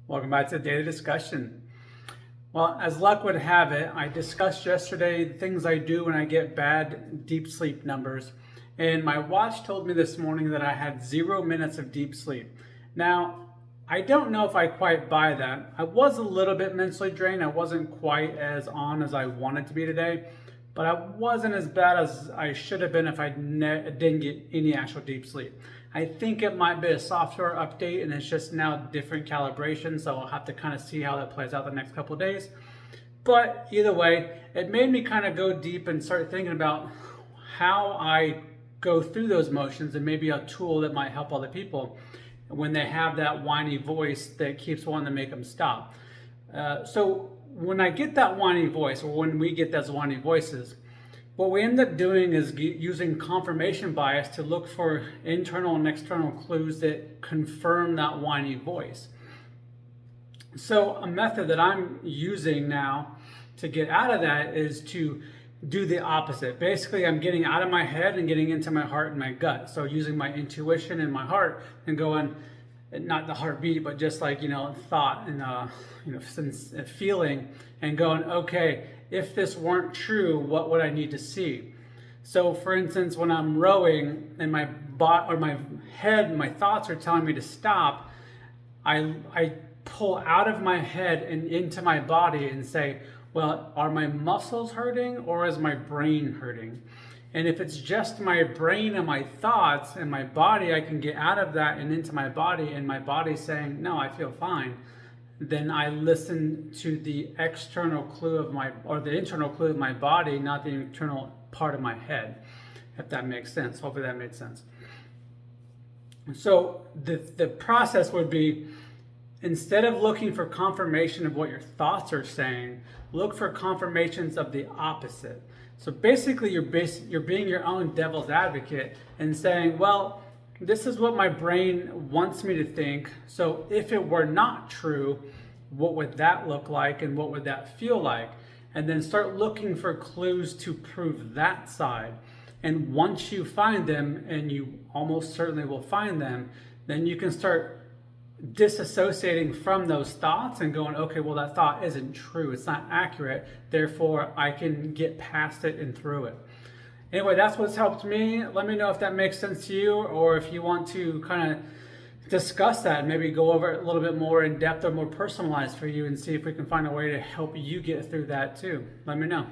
Welcome back to the daily discussion. Well, as luck would have it, I discussed yesterday the things I do when I get bad deep sleep numbers, and my watch told me this morning that I had 0 minutes of deep sleep. Now, I don't know if I quite buy that. I was a little bit mentally drained. I wasn't quite as on as I wanted to be today, but I wasn't as bad as I should have been if I didn't get any actual deep sleep. I think it might be a software update and it's just now different calibration, so I'll have to kind of see how that plays out the next couple of days. But either way, it made me kind of go deep and start thinking about how I go through those motions and maybe a tool that might help other people when they have that whiny voice that keeps wanting to make them stop. So when I get that whiny voice, or when we get those whiny voices, what we end up doing is using confirmation bias to look for internal and external clues that confirm that whiny voice. So a method that I'm using now to get out of that is to do the opposite. Basically, I'm getting out of my head and getting into my heart and my gut. So using my intuition and my heart and going, not the heartbeat, but just like, thought and, feeling, and going, okay, if this weren't true, what would I need to see? So for instance, when I'm rowing and my head, my thoughts are telling me to stop, I pull out of my head and into my body and say, well, are my muscles hurting or is my brain hurting? And if it's just my brain and my thoughts and my body, I can get out of that and into my body, and my body's saying, no, I feel fine. Then I listen to the external clue the internal clue of my body, not the internal part of my head, if that makes sense. Hopefully that made sense. So the process would be, instead of looking for confirmation of what your thoughts are saying, look for confirmations of the opposite. So basically you're being your own devil's advocate and saying, well, this is what my brain wants me to think. So if it were not true, what would that look like and what would that feel like? And then start looking for clues to prove that side. And once you find them, and you almost certainly will find them, then you can start disassociating from those thoughts and going, okay, well, that thought isn't true. It's not accurate. Therefore, I can get past it and through it. Anyway, that's what's helped me. Let me know if that makes sense to you, or if you want to kind of discuss that and maybe go over it a little bit more in depth or more personalized for you, and see if we can find a way to help you get through that too. Let me know.